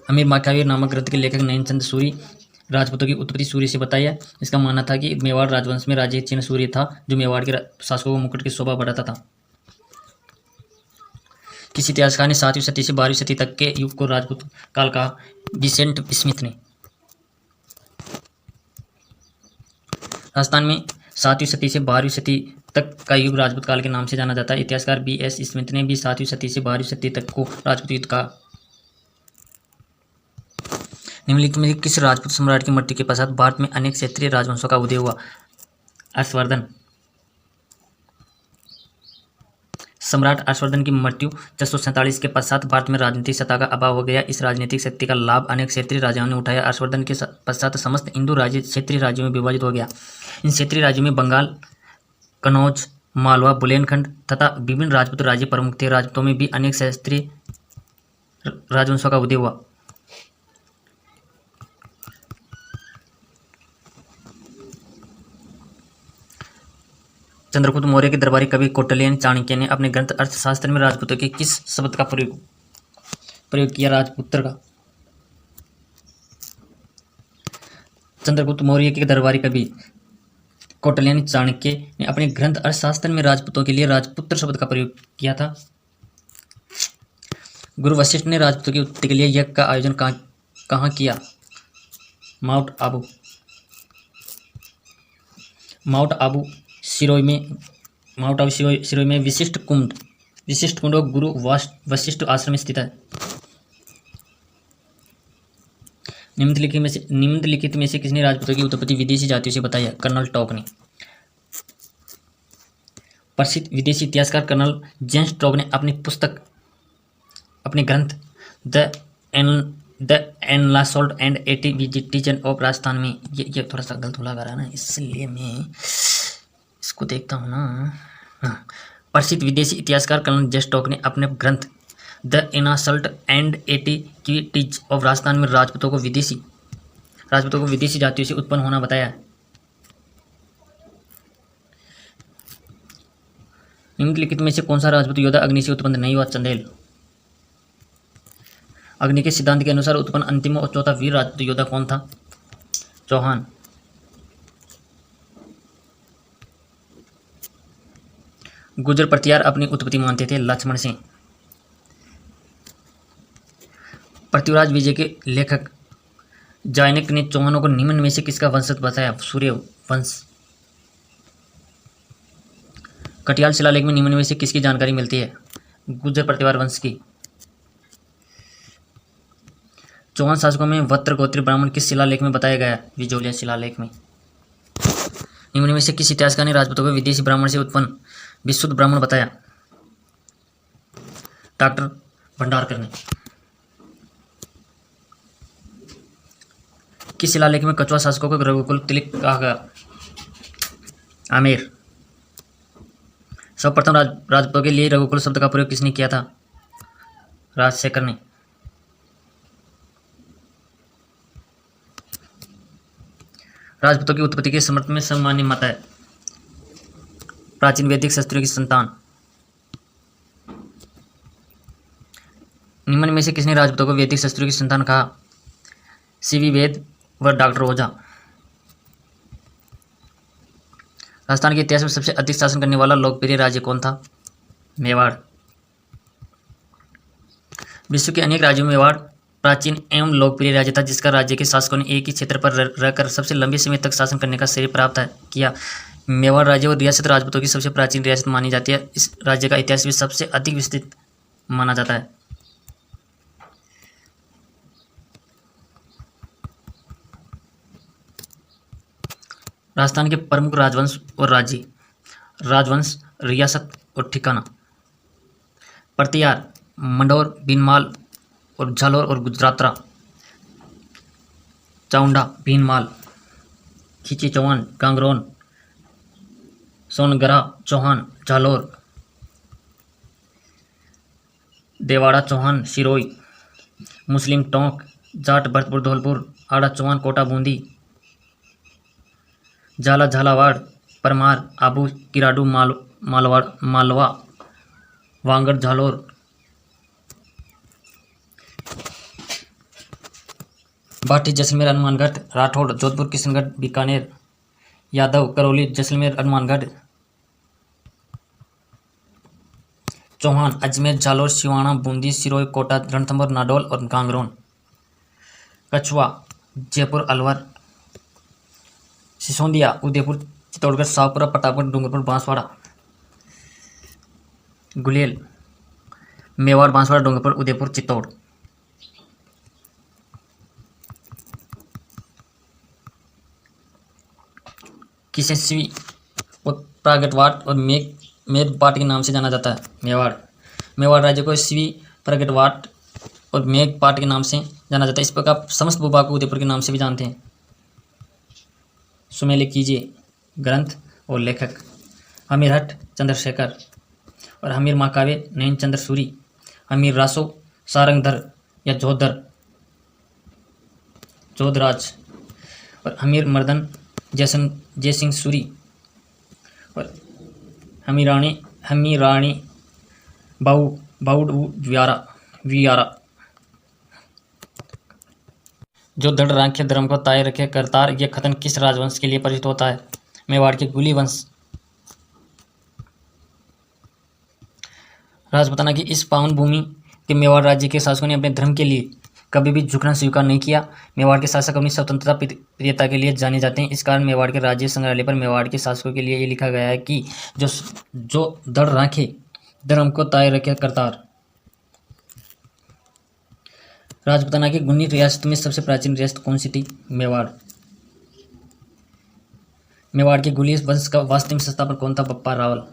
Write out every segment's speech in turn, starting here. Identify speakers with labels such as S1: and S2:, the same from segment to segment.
S1: अमीर महाकाव्य नामक ग्रंथ के लेखक नैनचंद सूरी राजपूतों की उत्पत्ति सूर्य से बताई है। इसका मानना था कि मेवाड़ राजवंश में राज्य चिन्ह सूर्य था, जो मेवाड़ के शासकों को मुकुट की शोभा बढ़ाता था। किसी इतिहासकार ने 7वीं सदी से 12वीं सदी तक के युग को राजपूत काल कहा। विसेंट स्मिथ ने राजस्थान में 7वीं सदी से 12वीं सदी तक का युग राजपूत काल के नाम से जाना जाता है। इतिहासकार B.S. स्मिथ ने भी 7वीं सदी से 12वीं सदी तक को राजपूत युग कहा। निम्नलिखित में किस राजपूत सम्राट की मृत्यु के पश्चात भारत में अनेक क्षेत्रीय राजवंशों का उदय हुआ? हर्षवर्धन। सम्राट हर्षवर्धन की मृत्यु 447 के पश्चात भारत में राजनीतिक सत्ता का अभाव हो गया। इस राजनीतिक शक्ति का लाभ अनेक क्षेत्रीय राजाओं ने उठाया। हर्षवर्धन के पश्चात समस्त हिंदू राज्य क्षेत्रीय राज्यों में विभाजित हो गया। इन क्षेत्रीय राज्यों में बंगाल, कन्नौज, मालवा, बुंदेलखंड तथा विभिन्न राजपूत राज्य प्रमुख थे। राजपूतों में भी अनेक क्षेत्रीय राजवंशों का उदय हुआ। चंद्रगुप्त मौर्य के दरबारी कवि कौटिल्य चाणक्य ने अपने ग्रंथ अर्थशास्त्र में राजपूतों के किस शब्द का प्रयोग किया? राजपुत्र का। चंद्रगुप्त मौर्य के दरबारी कवि कौटिल्य चाणक्य ने अपने ग्रंथ अर्थशास्त्र में राजपूतों के लिए राजपुत्र शब्द का प्रयोग किया था। गुरु वशिष्ठ ने राजपूतों की उत्पत्ति के लिए यज्ञ का आयोजन कहाँ किया? माउंट आबू सिरोई में विशिष्ट कुंड और गुरु वशिष्ठ आश्रम स्थित है। निम्नलिखित में से किसने राजपूतों की उत्पत्ति विदेशी जातियों से बताई है? कर्नल टॉक ने। प्रसिद्ध विदेशी इतिहासकार कर्नल जेम्स टॉक ने अपने ग्रंथ द एनलासॉल्ट एंड एटिविटीजन ऑफ राजस्थान में ये थोड़ा सा गलत लगा रहा है ना, इसलिए मैं इसको देखता हूँ ना। हाँ, प्रसिद्ध विदेशी इतिहासकार कर्नल जेम्स टॉक ने अपने ग्रंथ द एनासल्ट एंड एटिविटीज ऑफ राजस्थान में राजपूतों को विदेशी जातियों से उत्पन्न होना बताया है। निम्नलिखित में से कौन सा राजपूत योद्धा अग्नि से उत्पन्न नहीं हुआ? चंदेल। अग्नि के सिद्धांत के अनुसार उत्पन्न अंतिम और चौथा वीर राजपूत योद्धा कौन था? चौहान। गुर्जर प्रतिहार अपनी उत्पत्ति मानते थे? लक्ष्मण सिंह। पृथ्वीराज विजय के लेखक जायनक ने चौहानों को निम्न में से किसका वंशज बताया? सूर्य वंश। कटियाल शिलालेख में निम्न में से किसकी जानकारी मिलती है? गुर्जर प्रतिहार वंश की। चौहान शासकों में वत्र गोत्री ब्राह्मण किस शिलालेख में बताया गया? विजोलिया शिलालेख में। निम्न में से किस इतिहासकार ने राजपूतों को विदेशी ब्राह्मण से उत्पन्न विशुद्ध ब्राह्मण बताया? डॉक्टर भंडारकर ने। किस शिलालेख में कछुआ शासकों को रघुकुल तिलक कहा गया? आमेर। सर्वप्रथम राजपूतों के लिए रघुकुल शब्द का प्रयोग किसने किया था? राजशेखर ने। राजपूतों की उत्पत्ति के समर्थन में सर्वमान्य मत है प्राचीन वैदिक शास्त्रियों की संतान। निम्न में से किसने राजपूतों को वैदिक शास्त्रियों की संतान कहा? C.V. वेद व डॉक्टर ओझा। राजस्थान के इतिहास में सबसे अधिक शासन करने वाला लोकप्रिय राज्य कौन था? मेवाड़। विश्व के अनेक राज्यों में मेवाड़ प्राचीन एवं लोकप्रिय राज्य था, जिसका राज्य के शासकों ने एक ही क्षेत्र पर रहकर सबसे लंबे समय तक शासन करने का श्रेय प्राप्त किया। मेवाड़ राज्य और रियासत राजपूतों की सबसे प्राचीन रियासत मानी जाती है। इस राज्य का इतिहास भी सबसे अधिक विस्तृत माना जाता है। राजस्थान के प्रमुख राजवंश और राज्य। राजवंश, रियासत और ठिकाना। प्रतिहार, मंडौर, भीनमाल और झालोर और गुजरातरा। चाउंडा, भीनमाल, खींची चौहान, गांगरोन, सोनगरा चौहान, झालोर। देवाड़ा चौहान, सिरोई। मुस्लिम, टोंक, जाट, भरतपुर, धौलपुर, आड़ा चौहान, कोटा, बूंदी। झाला, झालावाड़, परमार, आबू, किराडू, मालवा, वांगड़, झालोर। भाटी, जैसलमेर, हनुमानगढ़, राठौड़, जोधपुर, किशनगढ़, बीकानेर, यादव, करौली, जैसलमेर, हनुमानगढ़, चौहान, अजमेर, जालौर, सिवाना, बूंदी, सिरोही, कोटा, रणथंभौर, नाडौल और गांगरोन, कछुआ, जयपुर, अलवर, सिसोदिया, उदयपुर, चित्तौड़गढ़, शाहपुरा, प्रतापगढ़, डूंगरपुर, बांसवाड़ा, गुलेल, मेवाड़, बांसवाड़ा, डूंगरपुर, उदयपुर, चित्तौड़। किसे स्वी और प्रागैतवाड़ और मेघपाट के नाम से जाना जाता है? मेवाड़ राज्य को स्वी, प्रागैतवाड़ और मेघपाट के नाम से जाना जाता है। इस प्रकार समस्त भूभाग को उदयपुर के नाम से भी जानते हैं। सुमेले कीजिए ग्रंथ और लेखक। हमीरहट, चंद्रशेखर और हमीर महाकाव्य, नयनचंद्र सूरी। हमीर रासो, सारंगधर या जोधराज और हमीर मर्दन, जयसिंह सूरी और हमीराणी बाउड वियारा। जो दृढ़ राखे धर्म को ताए रखे करतार, यह कथन किस राजवंश के लिए परिचित होता है? मेवाड़ के गुली वंश। राजपूताना की इस पावन भूमि के मेवाड़ राज्य के शासकों ने अपने धर्म के लिए कभी भी झुकना स्वीकार नहीं किया। मेवाड़ के शासक अपनी स्वतंत्रता प्रियता के लिए जाने जाते हैं। इस कारण मेवाड़ के राज्य संग्रहालय पर मेवाड़ के शासकों के लिए ये लिखा गया है कि जो दृढ़ राखे धर्म को ताए रखे करतार। राजपूताना की 19 रियासत में सबसे प्राचीन रियासत कौन सी थी? मेवाड़। मेवाड़ के गुली वंश का वास्तविक संस्थापक कौन था? बप्पा रावल।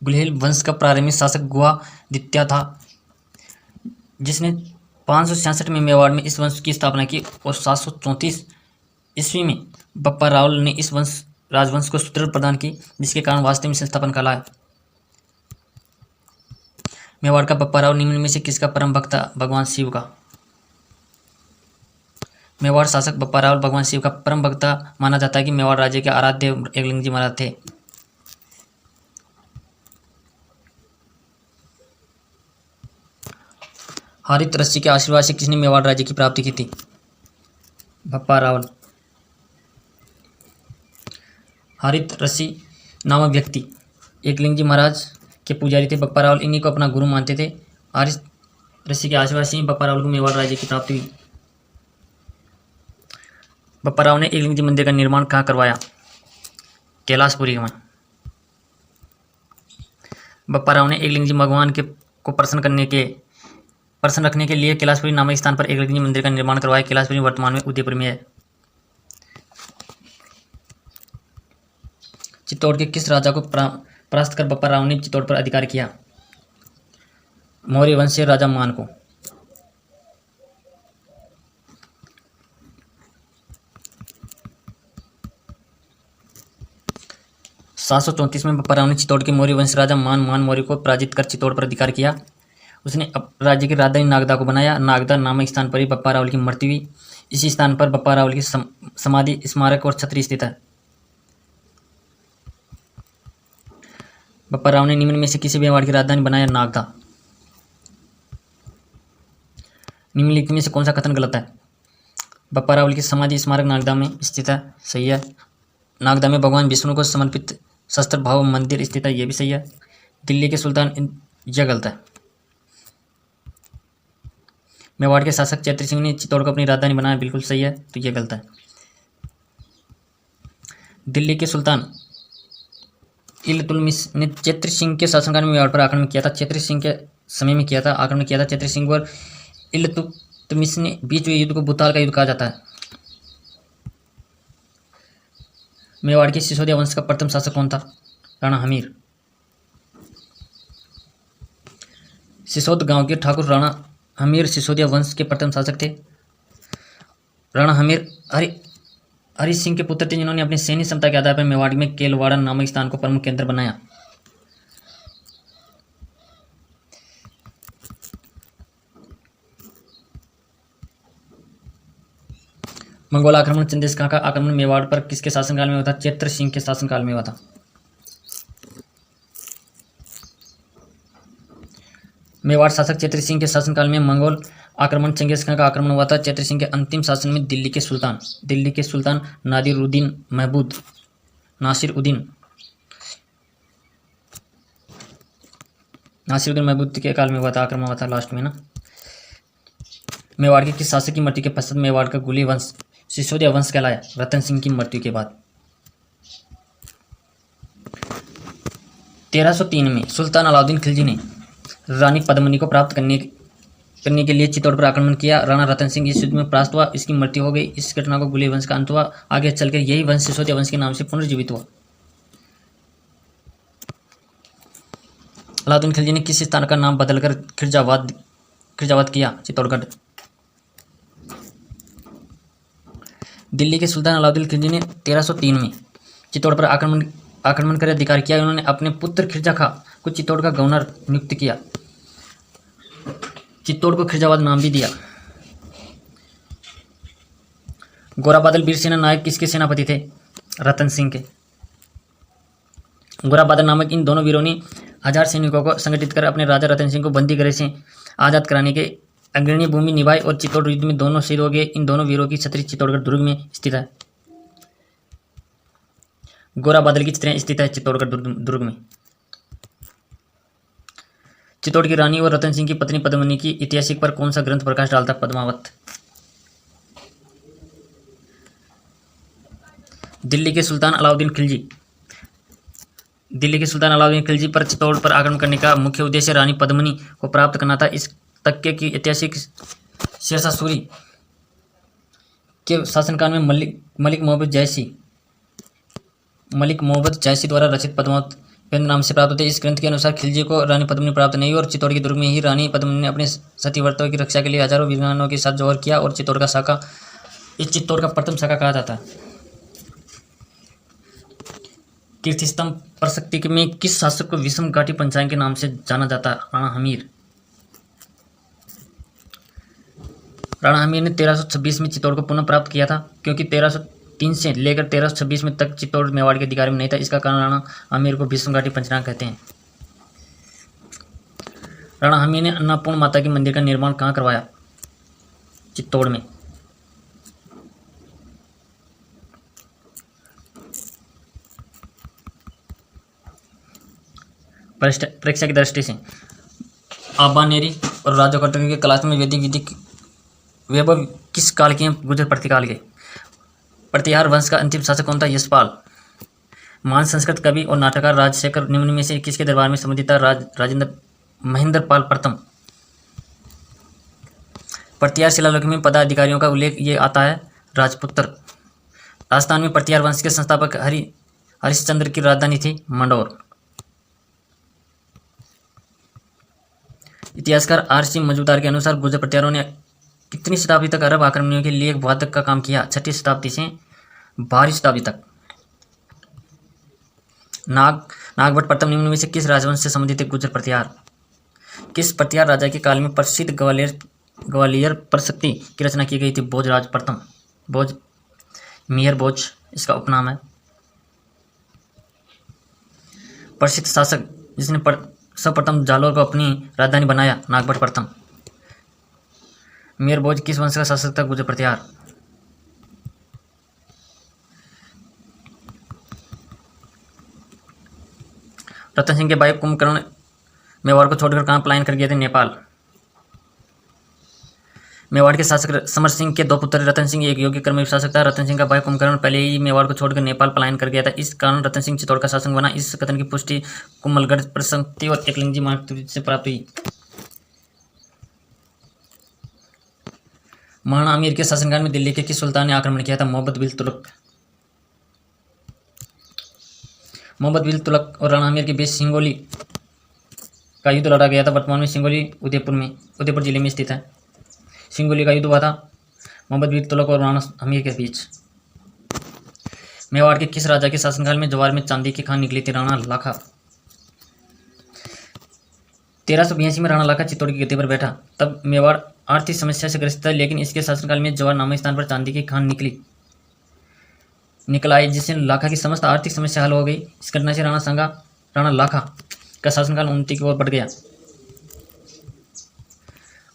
S1: गुलेल वंश का प्रारंभिक शासक गुहादित्य था, जिसने 566 में मेवाड़ में इस वंश की स्थापना की और 734 ईस्वी में बप्पा रावल ने इस राजवंश को सुदृढ़ प्रदान की, जिसके कारण वास्तविक संस्थापन कहलाया। मेवाड़ का बप्पा रावल निम्न में से किसका परम भक्त था? भगवान शिव का। मेवाड़ शासक बप्पा रावल भगवान शिव का परम भक्त माना जाता है कि मेवाड़ राज्य के आराध्य एकलिंग जी महाराज थे। हरित ऋषि के आशीर्वाद से किसने मेवाड़ राज्य की प्राप्ति की थी? बप्पा रावल। हरित ऋषि नामक व्यक्ति एकलिंग जी महाराज के पुजारी थे। बप्पा रावल इन्हीं को अपना गुरु मानते थे। हरित ऋषि के आशीर्वाद से बप्पा रावल को मेवाड़ राज्य की प्राप्ति हुई। बप्पा रावल ने एकलिंग जी मंदिर का निर्माण कहाँ करवाया? कैलाशपुरी में। बप्पा रावल ने एकलिंग जी भगवान को प्रसन्न रखने के लिए कैलाशपुरी नामक स्थान पर एकलिंग जी मंदिर का निर्माण करवाया। कैलाशपुरी वर्तमान में उदयपुर में है। चित्तौड़ के किस राजा को परास्त कर बप्पा रावल ने चित्तौड़ पर अधिकार किया? मौर्य वंशीय राजा मान को। सात सौ 34 में बप्पा रावल ने चित्तौड़ के मौर्य वंश राजा मान मौर्य को पराजित कर चित्तौड़ पर अधिकार किया। उसने राज्य की राजधानी नागदा को बनाया। नागदा नामक स्थान पर ही बप्पा रावल की मृत्यु हुई। इसी स्थान पर बप्पा रावल की समाधि, स्मारक और छतरी स्थित है। बप्पा रावल ने निम्न में से किसी मेवाड़ की राजधानी बनाया? नागदा। निम्नलिखित में से कौन सा कथन गलत है? बप्पा रावल की समाधि स्मारक नागदा में स्थित है, सही है। नागदा में भगवान विष्णु को समर्पित शस्त्र भाव मंदिर स्थित है, यह भी सही है। दिल्ली के सुल्तान, यह गलत है। मेवाड़ के शासक चैत्र सिंह ने चित्तौड़ को अपनी राजधानी बनाया, बिल्कुल सही है, तो यह गलत है। दिल्ली के सुल्तान इल्तुतमिश ने चैत्र सिंह के शासनकाल में मेवाड़ पर आक्रमण किया था। चैत्र सिंह के समय में आक्रमण किया था। चैत्र सिंह और इल्तुतमिश ने बीच हुए युद्ध को भूताल का युद्ध कहा जाता है। मेवाड़ के सिसोदिया वंश का प्रथम शासक कौन था? राणा हमीर। सिसोद गांव के ठाकुर राणा हमीर सिसोदिया वंश के प्रथम शासक थे। राणा हमीर हरि सिंह के पुत्र थे, जिन्होंने अपनी सैन्य क्षमता के आधार पर मेवाड़ में केलवाड़ा नामक स्थान को प्रमुख केंद्र बनाया। मंगोल आक्रमण चंदेश खां का आक्रमण मेवाड़ पर किसके शासनकाल में हुआ था? चैत्र सिंह के शासनकाल में हुआ था। मेवाड़ शासक चेत्री सिंह के शासनकाल में मंगोल आक्रमण चंगेज खां का आक्रमण हुआ था। चेत्री सिंह के अंतिम शासन में दिल्ली के सुल्तान नासिरुद्दीन महमूद के काल में हुआ था, आक्रमण हुआ था लास्ट में ना। मेवाड़ के किस शासक की मृत्यु के पश्चात मेवाड़ का गुली वंश सिसोदिया वंश कहलाया? रतन सिंह की मृत्यु के बाद। 1303 में सुल्तान अलाउद्दीन खिलजी ने रानी पद्मिनी को प्राप्त करने के लिए चित्तौड़ पर आक्रमण किया। राणा रतन सिंह इस युद्ध में परास्त हुआ, इसकी मृत्यु हो गई। इस घटना को गुली वंश का अंत हुआ। आगे चलकर यही वंश सिसोदिया वंश के नाम से पुनर्जीवित हुआ। अलाउद्दीन खिलजी ने किस स्थान का नाम बदलकर खिरजावाद किया? चित्तौड़गढ़। दिल्ली के सुल्तान अलाउद्दीन खिलजी ने 1303 में चित्तौड़ पर आक्रमण कर अधिकार किया। उन्होंने अपने पुत्र खिरजा खां को चित्तौड़ का गवर्नर नियुक्त किया। चित्तौड़ को खिरजावाद नाम भी दिया। गोरा बादल वीर सेना नायक किसके सेनापति थे? रतन सिंह के। गोरा बादल नामक इन दोनों वीरों ने 1000 सैनिकों को संगठित कर अपने राजा रतन सिंह को बंदी गृह से आजाद कराने के अग्रणी भूमि निभाई और चित्तौड़ युद्ध में दोनों शहीद हो गए। इन दोनों वीरों की छतरी चित्तौड़गढ़ दुर्ग में स्थित है। गोरा बादल की छतरियां स्थित है चित्तौड़गढ़ दुर्ग में। चित्तौड़ की रानी और रतन सिंह की पत्नी पद्मिनी की ऐतिहासिक पर कौन सा ग्रंथ प्रकाश डालता? पद्मावत। दिल्ली के सुल्तान अलाउद्दीन खिलजी पर चित्तौड़ पर आक्रमण करने का मुख्य उद्देश्य रानी पद्मिनी को प्राप्त करना था। इस तक की ऐतिहासिक शेरशाह सूरी के शासनकाल में मलिक मोहम्मद जैसी द्वारा रचित पद्मावत ग्रंथ नाम से प्राप्त होते। इस ग्रंथ के अनुसार खिलजी को रानी पद्मिनी प्राप्त नहीं और चित्तौड़ के दुर्ग में ही रानी पद्मिनी ने अपने सतीव्रतों की रक्षा के लिए हजारों वीरांगनाओं के साथ जौहर किया और चित्तौड़ का प्रथम शाखा कहा जाता है। कीर्तिस्तंभ प्रशक्ति में किस शासक को विषम घाटी पंचायत के नाम से जाना जाता है? राणा हमीर ने 1326 में चित्तौड़ को पुनः प्राप्त किया था, क्योंकि 1303 से लेकर 1326 में तक चित्तौड़ मेवाड़ के अधिकार में नहीं था। इसका कारण राणा हमीर को भीष्म घाटी पंचनाग कहते हैं। राणा हमीर ने अन्नपूर्ण माता के मंदिर का निर्माण कहाँ करवाया? चित्तौड़ में। परीक्षा की दृष्टि से आबानेरी और राजकर्तव्य के कलाश में वैदिक विधि वैभव किस काल के? गुर्जर प्रतिकाल के। प्रतिहार वंश का अंतिम शासक कौन था? यशपाल। महान संस्कृत कवि और नाटककार राजशेखर निम्न में से किसके दरबार में संबंधित था? राजेंद्र महेंद्रपाल प्रथम। प्रतिहार शिलालेख में पदाधिकारियों का उल्लेख ये आता है। राजपुत्र। राजस्थान में प्रतिहार वंश के संस्थापक हरिश्चंद्र की राजधानी थी मंडौर। इतिहासकार R.C. मजूमदार के अनुसार गुर्जर प्रतिहारों ने कितनी शताब्दी तक अरब आक्रमणियों के लिए वादक का काम किया? 6ठी शताब्दी से 12वीं शताब्दी तक। नागभट्ट प्रथम निम्न में से किस राजवंश से संबंधित है गुर्जर प्रतिहार? किस प्रतिहार राजा के काल में प्रसिद्ध ग्वालियर प्रशक्ति की रचना की गई थी? भोजराज प्रथम। मिहिर भोज इसका उपनाम है। प्रसिद्ध शासक जिसने सर्वप्रथम जालोर को अपनी राजधानी बनाया? नागभट्ट प्रथम। मिहिर भोज किस वंश का शासक था? गुर्जर प्रतिहार। रतन सिंह के भाई कुंभकर्ण मेवाड़ को छोड़कर कहाँ पलायन कर गए थे? नेपाल। मेवाड़ के शासक समर सिंह के 2 पुत्र रतन सिंह एक योग्य कर्मवीर शासक था। रतन सिंह का भाई कुंभकर्ण पहले ही मेवाड़ को छोड़कर नेपाल पलायन कर गया था। इस कारण रतन सिंह चित्तौड़ का शासक बना। इस कथन की पुष्टि कुम्भलगढ़ प्रशक्ति और एकलिंगजी महाकाव्य से प्राप्त हुई। महाराणा आमिर के शासनकाल में दिल्ली के किस सुल्तान ने आक्रमण किया था? मोहम्मद बिन तुगलक और राणा आमिर के बीच सिंगोली का युद्ध लड़ा गया था। वर्तमान में सिंगोली उदयपुर जिले में स्थित है। सिंगोली का युद्ध हुआ था मोहम्मद बिन तुगलक और राणा आमिर के बीच। मेवाड़ के किस राजा के शासनकाल में ज्वार में चांदी की खान निकली थी? राणा लाखा। 1382 में राणा लाखा चित्तौड़ की गद्दी पर बैठा। तब मेवाड़ आर्थिक समस्या से ग्रसित था, लेकिन इसके शासनकाल में ज्वार नामक स्थान पर चांदी की खान निकल आई, जिससे लाखा की समस्त आर्थिक समस्या हल हो गई। इस घटना से राणा लाखा का शासनकाल उन्नति की ओर बढ़ गया।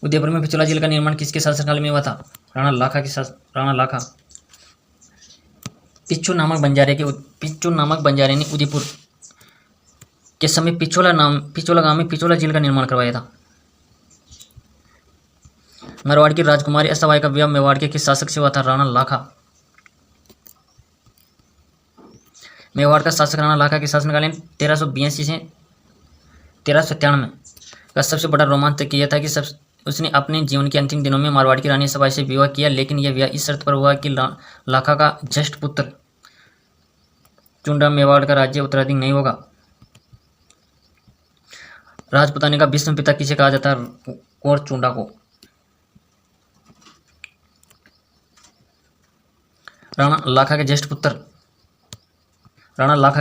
S1: उदयपुर में पिछोला झील का निर्माण किसके शासनकाल में हुआ था? राणा लाखा। पिच्चू नामक बंजारे ने उदयपुर के समय पिछोला गांव में पिछोला झील का निर्माण करवाया था। मारवाड़ की राजकुमारी असाबाई का विवाह मेवाड़ के किस शासक से हुआ था? राणा लाखा। मेवाड़ का शासक राणा लाखा के शासनकाल में 1382 से 1397 का सबसे बड़ा रोमांच किया था कि उसने अपने जीवन के अंतिम दिनों में मारवाड़ की रानी असाबाई से विवाह किया, लेकिन यह विवाह इस शर्त पर हुआ कि लाखा का ज्येष्ठ पुत्र चुंडा मेवाड़ का राज्य उत्तराधिकारी नहीं होगा। राजपुताने का भीष्म पिता किसे कहा जाता है? कौर चुंडा को। राणा लाखा के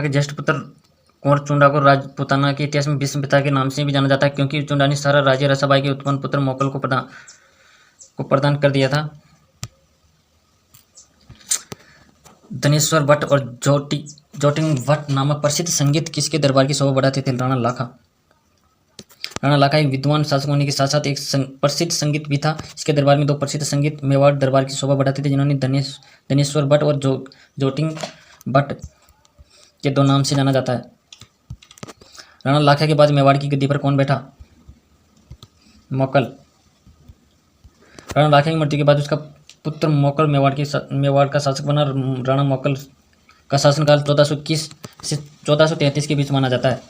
S1: ज्येष्ठ पुत्र कुंवर चुंडा को राजपुताना के इतिहास में भीष्म पिता के नाम से भी जाना जाता है, क्योंकि चुंडा ने सारा राज्य रसाबाई के उत्पन्न पुत्र मोकल को प्रदान कर दिया था। धनेश्वर भट्ट और जोटिंग भट्ट नामक प्रसिद्ध संगीत किसके दरबार की शोभा बढ़ाते थे? राणा लाखा एक विद्वान शासक होने के साथ साथ एक प्रसिद्ध संगीत भी था। इसके दरबार में दो प्रसिद्ध संगीत मेवाड़ दरबार की शोभा बढ़ाते थे, जिन्होंने धनेश्वर भट्ट और जोटिंग भट्ट के दो नाम से जाना जाता है। राणा लाखा के बाद मेवाड़ की गद्दी पर कौन बैठा? मोकल। राणा लाखा की मृत्यु के बाद उसका पुत्र मोकल मेवाड़ का शासक बना। राणा मोकल का शासनकाल 1421 से 1433 के बीच माना जाता है।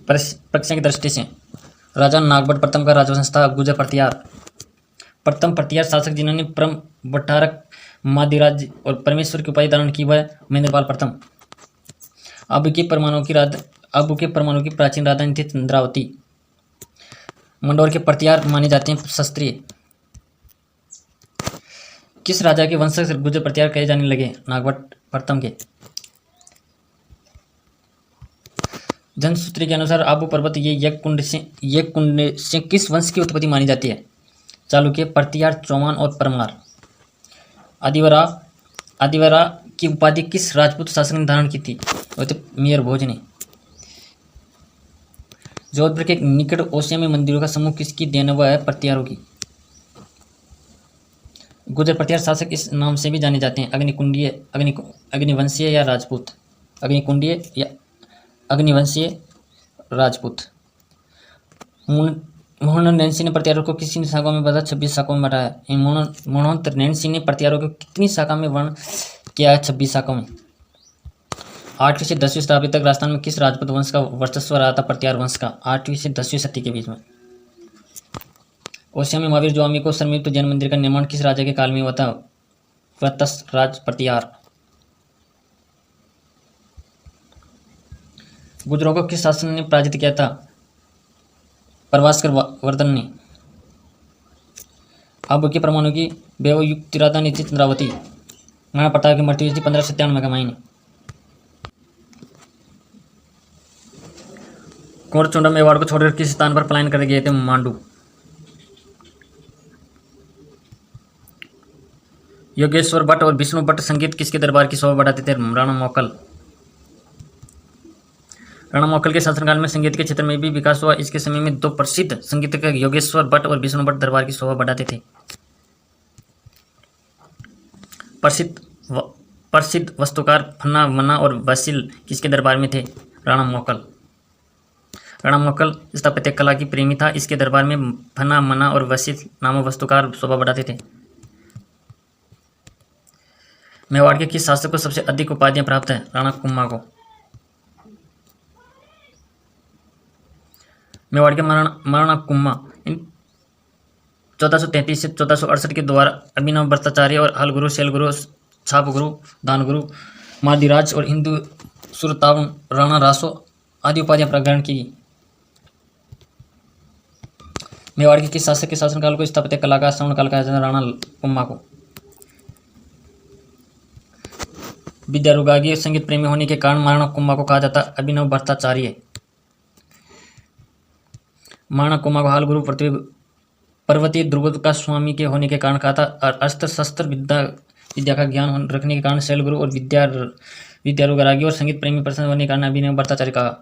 S1: परीक्षा की दृष्टि से राजा नागभट्ट प्रथम का राजवंश था। गुर्जर प्रथम प्रतिहार शासक जिन्होंने परम भट्टारक मादिराज और परमेश्वर की उपाधि धारण की वह महेंद्रपाल प्रथम। अब के परमाणु की प्राचीन राजधानी थी चंद्रावती। मंडोर के प्रतिहार माने जाते हैं शास्त्रीय। किस राजा के वंशज से गुर्जर प्रतिहार कहे जाने लगे? नागभट्ट प्रथम के। जनसूत्री के अनुसार आबू पर्वत ये यज्ञकुंड से किस वंश की उत्पत्ति मानी जाती है? चालुक्य, प्रतिहार, चौहान और परमार। आदिवरा की उपाधि किस राजपूत शासक ने धारण की थी? वो तो मेयर भोज ने। जोधपुर के निकट ओसिया में मंदिरों का समूह किसकी देन हुआ है? प्रतिहारों की। गुर्जर प्रतिहार शासक इस नाम से भी जाने जाते हैं अग्निवंशीय या राजपूत। अग्निकुंडीय या अग्निवंशीय राजपूत। मोहन नैन्सी ने प्रतिहारों को कितनी शाखाओं में बांटा? 26 शाखाओं में बांटा है। मोहन नैन्सी ने प्रतिहारों को कितनी शाखा में वर्ण किया है? 26 शाखाओं में। 8वीं से 10वीं शताब्दी तक राजस्थान में किस राजपूत वंश का वर्चस्व रहा था? प्रतिहार वंश का। 8वीं से 10वीं शती के बीच में। ओसिया में महावीर ज्वामी को समर्पित जैन मंदिर का निर्माण किस राजा के काल में हुआ था? वत्स राज प्रतिहार। गुर्जरों को किस शासन ने पराजित किया था? प्रभास्कर वर्धन ने। अब के परमाणु की वैभवयुक्त राजधानी थी चंद्रावती। महाराणा प्रताप की मृत्यु थी 1597 का महीने। कुंवर चुंडा मेवाड़ को छोड़कर किस स्थान पर पलायन कर गए थे? मांडू। योगेश्वर भट्ट और विष्णु भट्ट संगीत किसके दरबार की शोभा बढ़ाते थे? राणा मोकल। राणा मोकल के शासनकाल में संगीत के क्षेत्र में भी विकास हुआ। इसके समय में दो प्रसिद्ध संगीतकार योगेश्वर भट्ट और विष्णु भट्ट दरबार की शोभा बढ़ाते थे। प्रसिद्ध वस्तुकार फन्ना मन्ना और वसील किसके दरबार में थे? राणा मोकल स्थापत्य कला की प्रेमी था। इसके दरबार में फन्ना मन्ना और वसील नामक वस्तुकार शोभा बढ़ाते थे। मेवाड़ के किस शासक को सबसे अधिक उपाधियां प्राप्त है? राणा कुम्मा को। मेवाड़ के महाराणा कुम्मा 1433 से 1468 के द्वारा अभिनव भट्टाचार्य और हलगुरु, शैलगुरु, छापगुरु, दानगुरु, मादिराज और हिंदू सुरतावन राणा रासो आदि उपाधियां ग्रहण की। मेवाड़ के किस शासक के शासनकाल को स्थापत्य कला का स्वर्णकाल कहा जाता है? राणा कुम्मा को। विद्यारुगागी संगीत प्रेमी होने के कारण महाराणा कुम्मा को कहा जाता अभिनव भट्टाचार्य। महाराणा कुम्मा को हाल गुरु पर्वतीय ध्रुव का स्वामी के होने के कारण कहा था। अस्त्र शस्त्र विद्या का ज्ञान रखने के कारण शैलगुरु और विद्यारुगरागी और संगीत प्रेमी प्रसन्न होने के कारण अभिनव भट्टाचार्य कहा।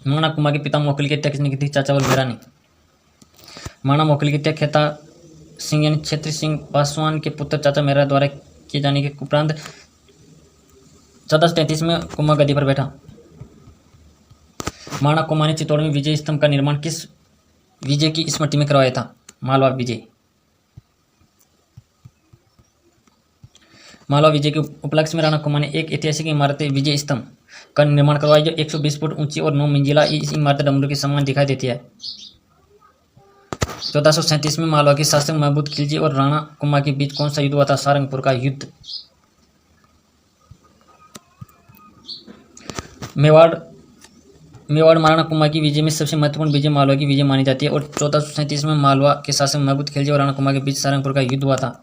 S1: महाराणा कुंभा के पिता मोकल की हत्या किसने की थी? चाचा वलभीरा ने। महाराणा मोकल की हत्या खेता सिंह यानी क्षेत्री सिंह पासवान के पुत्र चाचा मेहरा द्वारा किए जाने के उपरांत 1433 में कुंभा गद्दी पर बैठा। महाराणा कुंभा ने चित्तौड़ में विजय स्तंभ का निर्माण किस विजय की स्मृति में करवाया था? मालवा विजय। मालवा विजय के उपलक्ष्य में राणा कुंभा ने एक ऐतिहासिक इमारत विजय स्तंभ का निर्माण करवाया जो 120 फुट ऊंची और 9 मंजिला। इस इमारत डमरू के समान दिखाई देती है। 1437 में मालवा के शासक महमूद खिलजी और राणा कुंभा के बीच कौन सा युद्ध हुआ था? सारंगपुर का युद्ध। मेवाड़ महाराणा कुंभा की विजय में सबसे महत्वपूर्ण विजय मालवा की विजय मानी जाती है और 1437 में मालवा के शासक महमूद खिलजी और राणा कुंभा के बीच सारंगपुर का युद्ध हुआ था।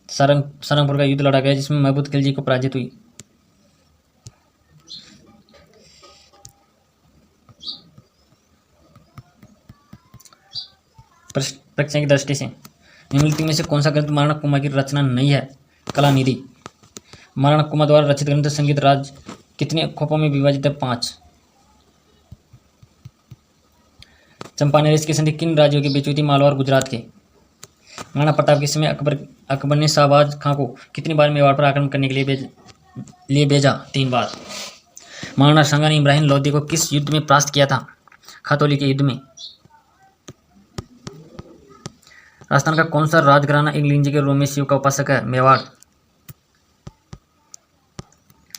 S1: सारंगपुर का युद्ध लड़ा गया जिसमें महमूद खिलजी को पराजित हुई। परीक्षा की दृष्टि से निम्नलिखित में से कौन सा ग्रंथ महाराणा कुंभा की रचना नहीं है? कलानिधि। महाराणा कुंभा द्वारा रचित ग्रंथ संगीत राज कितने खोपों में विभाजित है? 5। चंपानेर की संधि किन राज्यों के बीच हुई थी? मालवा और गुजरात के। महाराणा प्रताप के समय अकबर ने शाहबाज खां को कितनी बार मेवाड़ पर आक्रमण करने के लिए भेजा? 3 बार। महाराणा सांगा ने इब्राहिम लोधी को किस युद्ध में परास्त किया था? खतौली के युद्ध में। राजस्थान का कौन सा राजघराना इंग्लिंजी के रोमी शिव का उपासक है? मेवाड़।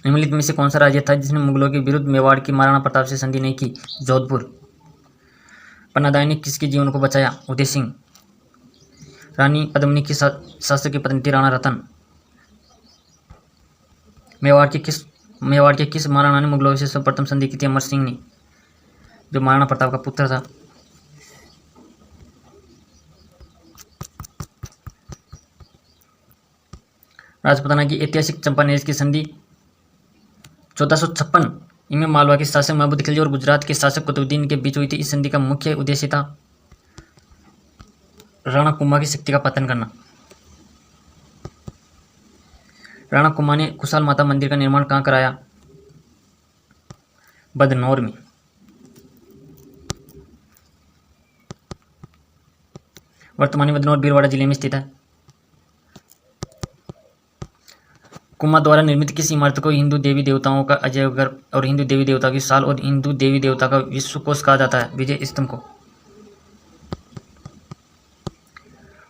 S1: निम्नलिखित में से कौन सा राज्य था जिसने मुगलों के विरुद्ध मेवाड़ की महाराणा प्रताप से संधि नहीं की? जोधपुर। पन्नादाई ने किसके जीवन को बचाया? उदय सिंह। रानी पद्मिनी की शासक की पत्नी थी? राणा रतन। मेवाड़ के किस महाराणा ने मुगलों से सर्वप्रथम संधि की थी? अमर सिंह ने, जो महाराणा प्रताप का पुत्र था। राजपूताना की ऐतिहासिक चंपानेर की संधि 1456 इनमें मालवा के शासक महमूद खिलजी और गुजरात के शासक कुतुबुद्दीन के बीच हुई थी। इस संधि का मुख्य उद्देश्य था राणा कुंभा की शक्ति का पतन करना। राणा कुंभा ने कुशाल माता मंदिर का निर्माण कहाँ कराया? बदनौर में। वर्तमान में बदनौर भीलवाड़ा जिले में स्थित है। कुंभा द्वारा निर्मित किस इमारत को हिंदू देवी देवताओं का अजयगर और हिंदू देवी देवता की साल और हिंदू देवी देवता का विश्व कोष कहा जाता है? विजय स्तंभ को।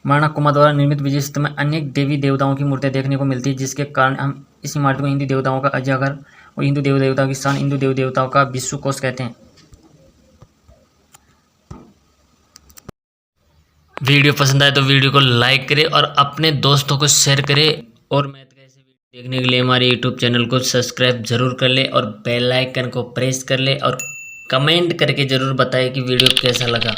S1: महाराणा कुंभा द्वारा निर्मित विजय स्तंभ में अनेक देवी देवताओं की मूर्तियां देखने को मिलती है जिसके कारण हम इस इमारत को हिंदू देवताओं का अजयगर और हिंदू देवी देवताओं की शान हिंदू देवी देवताओं का विश्व कोष कहते हैं। वीडियो पसंद आए तो वीडियो को लाइक करें और अपने दोस्तों को शेयर करें और मैथ का ऐसे वीडियो देखने के लिए हमारे यूट्यूब चैनल को सब्सक्राइब जरूर कर ले और बेल आइकन को प्रेस कर ले और कमेंट करके ज़रूर बताएं कि वीडियो कैसा लगा।